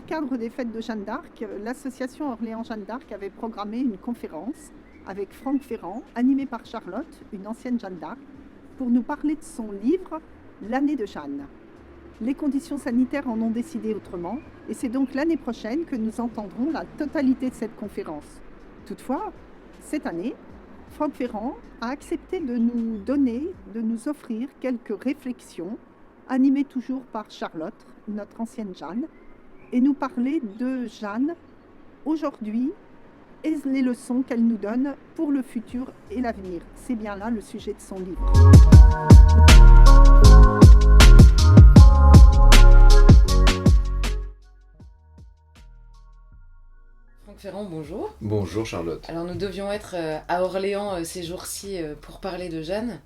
cadre des fêtes de Jeanne d'Arc, l'association Orléans Jeanne d'Arc avait programmé une conférence avec Franck Ferrand, animée par Charlotte, une ancienne Jeanne d'Arc, pour nous parler de son livre « L'année de Jeanne ». Les conditions sanitaires en ont décidé autrement, et c'est donc l'année prochaine que nous entendrons la totalité de cette conférence. Toutefois, cette année, Franck Ferrand a accepté de nous offrir quelques réflexions, animées toujours par Charlotte, notre ancienne Jeanne, et nous parler de Jeanne aujourd'hui et les leçons qu'elle nous donne pour le futur et l'avenir. C'est bien là le sujet de son livre. Franck Ferrand, bonjour. Bonjour Charlotte. Alors nous devions être à Orléans ces jours-ci pour parler de Jeanne.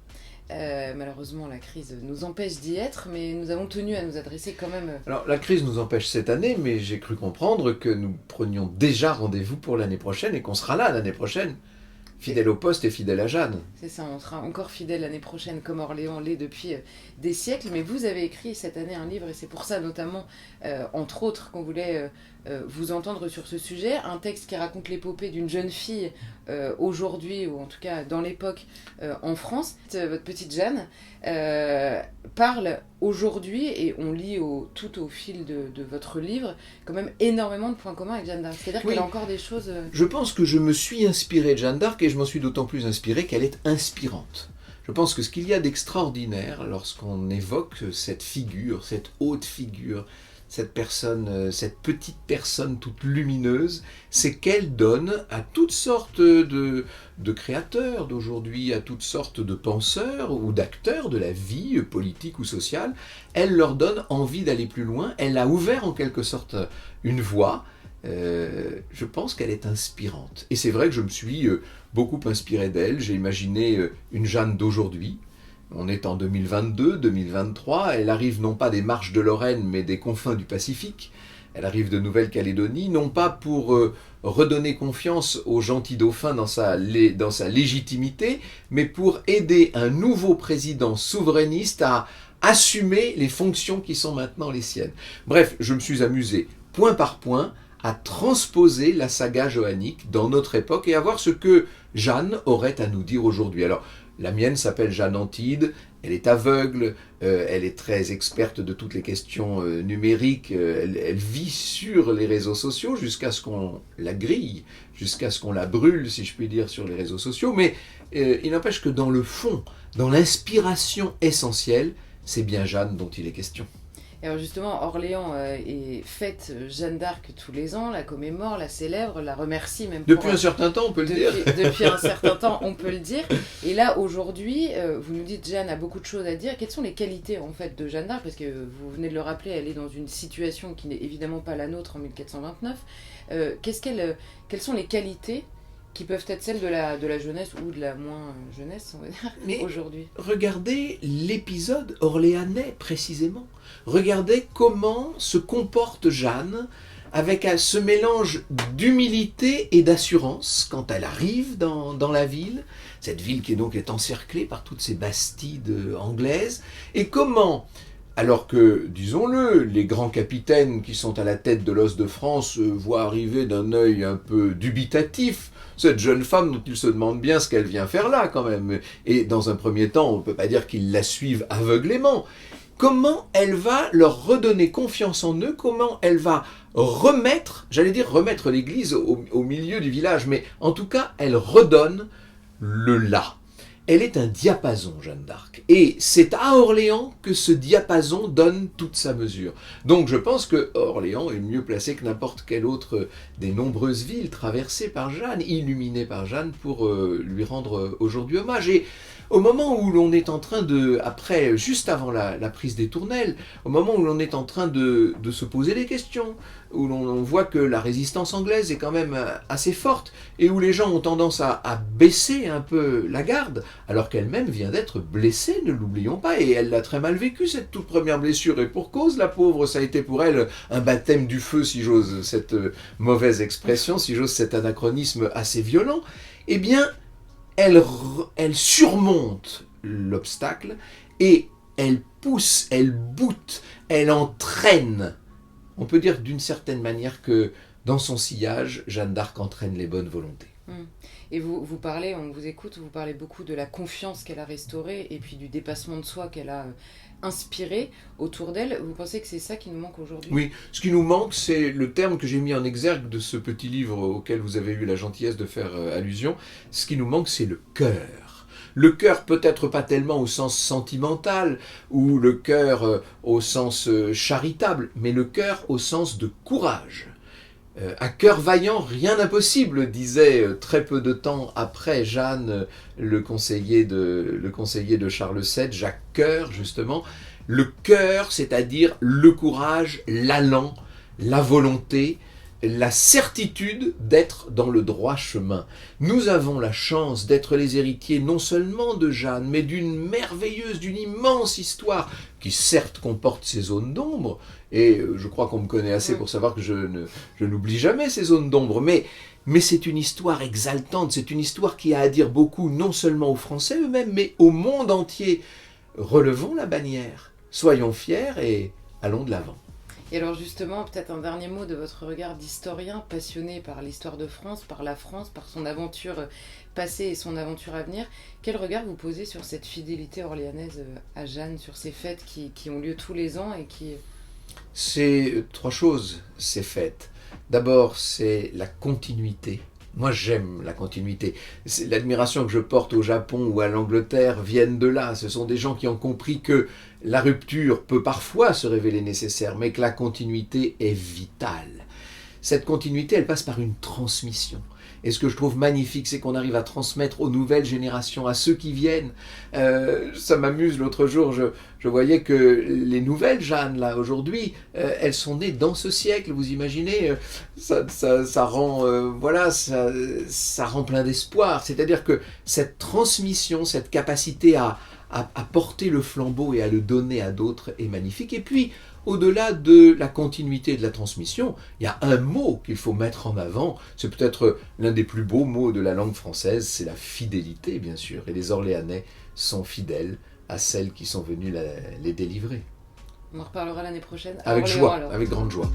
Malheureusement la crise nous empêche d'y être, mais nous avons tenu à nous adresser quand même... Alors la crise nous empêche cette année, mais j'ai cru comprendre que nous prenions déjà rendez-vous pour l'année prochaine et qu'on sera là l'année prochaine, fidèle au poste et fidèle à Jeanne. C'est ça, on sera encore fidèle l'année prochaine comme Orléans l'est depuis des siècles, mais vous avez écrit cette année un livre et c'est pour ça notamment, entre autres, qu'on voulait vous entendre sur ce sujet, un texte qui raconte l'épopée d'une jeune fille aujourd'hui, ou en tout cas dans l'époque en France. Votre petite Jeanne parle aujourd'hui, et on lit tout au fil de votre livre, quand même énormément de points communs avec Jeanne d'Arc. C'est-à-dire qu'elle a encore des choses... Je pense que je me suis inspiré de Jeanne d'Arc et je m'en suis d'autant plus inspiré qu'elle est inspirante. Je pense que ce qu'il y a d'extraordinaire lorsqu'on évoque cette figure, cette haute figure, cette personne, cette petite personne toute lumineuse, c'est qu'elle donne à toutes sortes de créateurs d'aujourd'hui, à toutes sortes de penseurs ou d'acteurs de la vie politique ou sociale, elle leur donne envie d'aller plus loin, elle a ouvert en quelque sorte une voie. Je pense qu'elle est inspirante. Et c'est vrai que je me suis beaucoup inspiré d'elle, j'ai imaginé une Jeanne d'aujourd'hui. On est en 2022, 2023, elle arrive non pas des marches de Lorraine, mais des confins du Pacifique. Elle arrive de Nouvelle-Calédonie, non pas pour redonner confiance au gentil dauphin dans sa légitimité, mais pour aider un nouveau président souverainiste à assumer les fonctions qui sont maintenant les siennes. Bref, je me suis amusé, point par point, à transposer la saga johannique dans notre époque et à voir ce que Jeanne aurait à nous dire aujourd'hui. Alors, la mienne s'appelle Jeanne Antide, elle est aveugle, elle est très experte de toutes les questions numériques, elle vit sur les réseaux sociaux jusqu'à ce qu'on la grille, jusqu'à ce qu'on la brûle, si je puis dire, sur les réseaux sociaux, mais il n'empêche que dans le fond, dans l'inspiration essentielle, c'est bien Jeanne dont il est question. Alors justement, Orléans fête Jeanne d'Arc tous les ans, la commémore, la célèbre, la remercie même. Depuis un certain temps, on peut le dire. Depuis un certain temps, on peut le dire. Et là, aujourd'hui, vous nous dites Jeanne a beaucoup de choses à dire. Quelles sont les qualités en fait de Jeanne d'Arc? Parce que vous venez de le rappeler, elle est dans une situation qui n'est évidemment pas la nôtre en 1429. Quelles sont les qualités qui peuvent être celles de la jeunesse ou de la moins jeunesse, on va dire, aujourd'hui? Regardez l'épisode orléanais, précisément. Regardez comment se comporte Jeanne avec ce mélange d'humilité et d'assurance quand elle arrive dans la ville, cette ville qui est encerclée par toutes ces bastides anglaises, et comment... Alors que, disons-le, les grands capitaines qui sont à la tête de l'Os de France voient arriver d'un œil un peu dubitatif cette jeune femme dont ils se demandent bien ce qu'elle vient faire là quand même. Et dans un premier temps, on ne peut pas dire qu'ils la suivent aveuglément. Comment elle va leur redonner confiance en eux? Comment elle va remettre l'église au milieu du village? Mais en tout cas, elle redonne le là. Elle est un diapason, Jeanne d'Arc. Et c'est à Orléans que ce diapason donne toute sa mesure. Donc je pense que Orléans est mieux placé que n'importe quelle autre des nombreuses villes traversées par Jeanne, illuminées par Jeanne, pour lui rendre aujourd'hui hommage. Et au moment où l'on est en train juste avant la prise des tournelles, au moment où l'on est en train de se poser des questions, où l'on voit que la résistance anglaise est quand même assez forte, et où les gens ont tendance à baisser un peu la garde, alors qu'elle-même vient d'être blessée, ne l'oublions pas, et elle l'a très mal vécu, cette toute première blessure, et pour cause, la pauvre, ça a été pour elle un baptême du feu, si j'ose cette mauvaise expression, si j'ose cet anachronisme assez violent. Eh bien, elle surmonte l'obstacle, et elle pousse, elle boute, elle entraîne On peut dire d'une certaine manière que dans son sillage, Jeanne d'Arc entraîne les bonnes volontés. Et vous parlez, on vous écoute, vous parlez beaucoup de la confiance qu'elle a restaurée et puis du dépassement de soi qu'elle a inspiré autour d'elle. Vous pensez que c'est ça qui nous manque aujourd'hui ? Oui, ce qui nous manque, c'est le terme que j'ai mis en exergue de ce petit livre auquel vous avez eu la gentillesse de faire allusion. Ce qui nous manque, c'est le cœur. Le cœur peut-être pas tellement au sens sentimental ou le cœur au sens charitable, mais le cœur au sens de courage. À cœur vaillant, rien d'impossible, disait très peu de temps après Jeanne, le conseiller de Charles VII, Jacques Coeur, justement. Le cœur, c'est-à-dire le courage, l'allant, la volonté, la certitude d'être dans le droit chemin. Nous avons la chance d'être les héritiers non seulement de Jeanne, mais d'une merveilleuse, d'une immense histoire, qui certes comporte ses zones d'ombre, et je crois qu'on me connaît assez pour savoir que je n'oublie jamais ces zones d'ombre, mais c'est une histoire exaltante, c'est une histoire qui a à dire beaucoup, non seulement aux Français eux-mêmes, mais au monde entier. Relevons la bannière, soyons fiers et allons de l'avant. Et alors justement, peut-être un dernier mot de votre regard d'historien passionné par l'histoire de France, par son aventure passée et son aventure à venir. Quel regard vous posez sur cette fidélité orléanaise à Jeanne, sur ces fêtes qui ont lieu tous les ans et qui... C'est trois choses, ces fêtes. D'abord, c'est la continuité. Moi, j'aime la continuité. L'admiration que je porte au Japon ou à l'Angleterre viennent de là. Ce sont des gens qui ont compris que la rupture peut parfois se révéler nécessaire, mais que la continuité est vitale. Cette continuité, elle passe par une transmission. Et ce que je trouve magnifique, c'est qu'on arrive à transmettre aux nouvelles générations, à ceux qui viennent. Ça m'amuse, l'autre jour, je voyais que les nouvelles Jeanne, là, aujourd'hui, elles sont nées dans ce siècle, vous imaginez, ça rend plein d'espoir. C'est-à-dire que cette transmission, cette capacité à porter le flambeau et à le donner à d'autres est magnifique. Et puis, au-delà de la continuité et de la transmission, il y a un mot qu'il faut mettre en avant. C'est peut-être l'un des plus beaux mots de la langue française, c'est la fidélité, bien sûr. Et les Orléanais sont fidèles à celles qui sont venues les délivrer. On en reparlera l'année prochaine. Avec joie, avec grande joie.